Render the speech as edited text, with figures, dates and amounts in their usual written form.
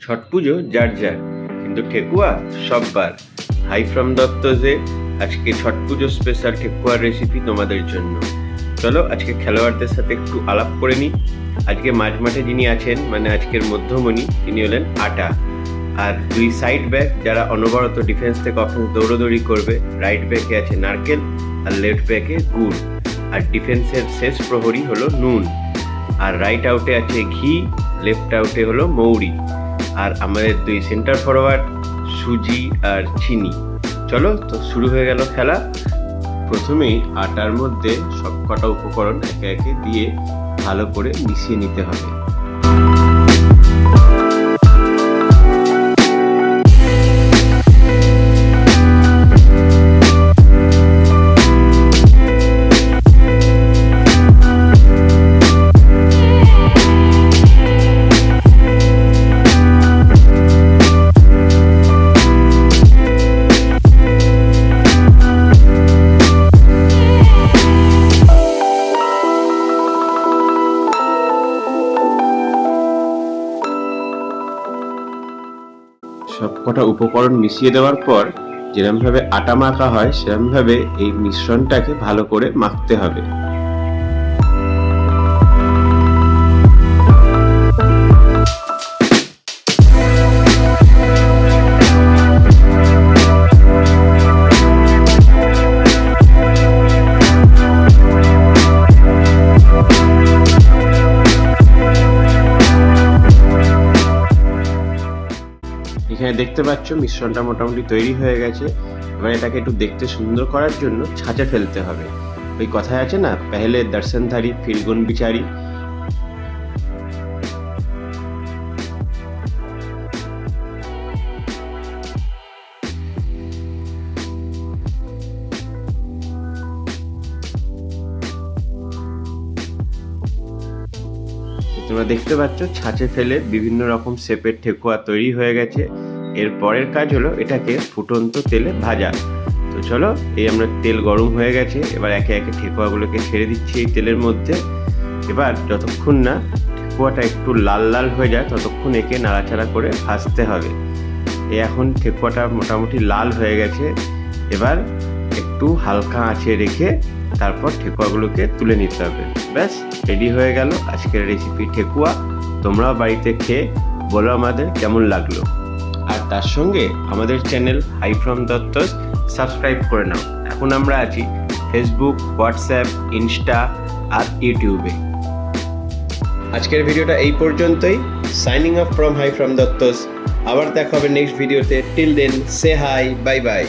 ছট পুজো যার যার, কিন্তু ঠেকুয়া সববার। হাই ফ্রম দত্তজে আজকে ছট পুজো স্পেশাল ঠেকুয়ার রেসিপি তোমাদের জন্য। চলো আজকে খেলোয়াড়দের সাথে একটু আলাপ করে নিই। আজকে মাঝমাঠে যিনি আছেন, মানে আজকের মধ্যমণি, তিনি হলেন আটা। আর দুই সাইড ব্যাক যারা অনবরত ডিফেন্স থেকে অফেন্স দৌড়োদৌড়ি করবে, রাইট ব্যাকে আছে নারকেল আর লেফট ব্যাকে গুড়। আর ডিফেন্সের শেষ প্রহরী হলো নুন। আর রাইট আউটে আছে ঘি, লেফট আউটে হলো মৌরি। আর আমাদের দুই সেন্টার ফরওয়ার্ড সুজি আর চিনি। চলো তো শুরু হয়ে গেল খেলা। প্রথমেই আটার মধ্যে সব কটা উপকরণ একে একে দিয়ে ভালো করে মিশিয়ে নিতে হবে। সবকটা উপকরণ মিশিয়ে দেওয়ার পর যেরকমভাবে আটা মাখা হয় সেরকমভাবে এই মিশ্রণটাকে ভালো করে মাখতে হবে। এখানে দেখতে পাচ্ছ মিশ্রণটা মোটামুটি তৈরি হয়ে গেছে। এবার এটাকে একটু দেখতে সুন্দর করার জন্য ছাঁচে ফেলতে হবে। ওই কথায় আছে না, পেহলে দর্শনধারী ফির গুণ বিচারি। তোমরা দেখতে পাচ্ছ ছাঁচে ফেলে বিভিন্ন রকম শেপের ঠেকুয়া তৈরি হয়ে গেছে। এর পরের কাজ হলো এটাকে ফুটন্ত তেলে ভাজা। তো চলো, এই আমরা তেল গরম হয়ে গেছে, এবার একে একে ঠেকুয়াগুলোকে ছেড়ে দিচ্ছি এই তেলের মধ্যে। এবার যতক্ষণ না ঠেকুয়াটা একটু লাল লাল হয়ে যায় ততক্ষণ একে নাড়াচাড়া করে ভাজতে হবে। এখন ঠেকুয়াটা মোটামুটি লাল হয়ে গেছে। এবার একটু হালকা আঁচে রেখে তারপর ঠেকুয়াগুলোকে তুলে নিতে হবে। ব্যাস রেডি হয়ে গেল আজকের রেসিপি ঠেকুয়া। তোমরাও বাড়িতে খেয়ে বলো আমাদের কেমন লাগলো। আর তার সঙ্গে আমাদের চ্যানেল হাই ফ্রম দত্তস সাবস্ক্রাইব করে নাও। এখন আমরা আছি ফেসবুক, হোয়াটসঅ্যাপ, ইনস্টা আর ইউটিউবে। আজকের ভিডিওটা এই পর্যন্তই। Signing off from hi from Duttas. আবার দেখা হবে নেক্সট ভিডিওতে। Till then say hi, bye by.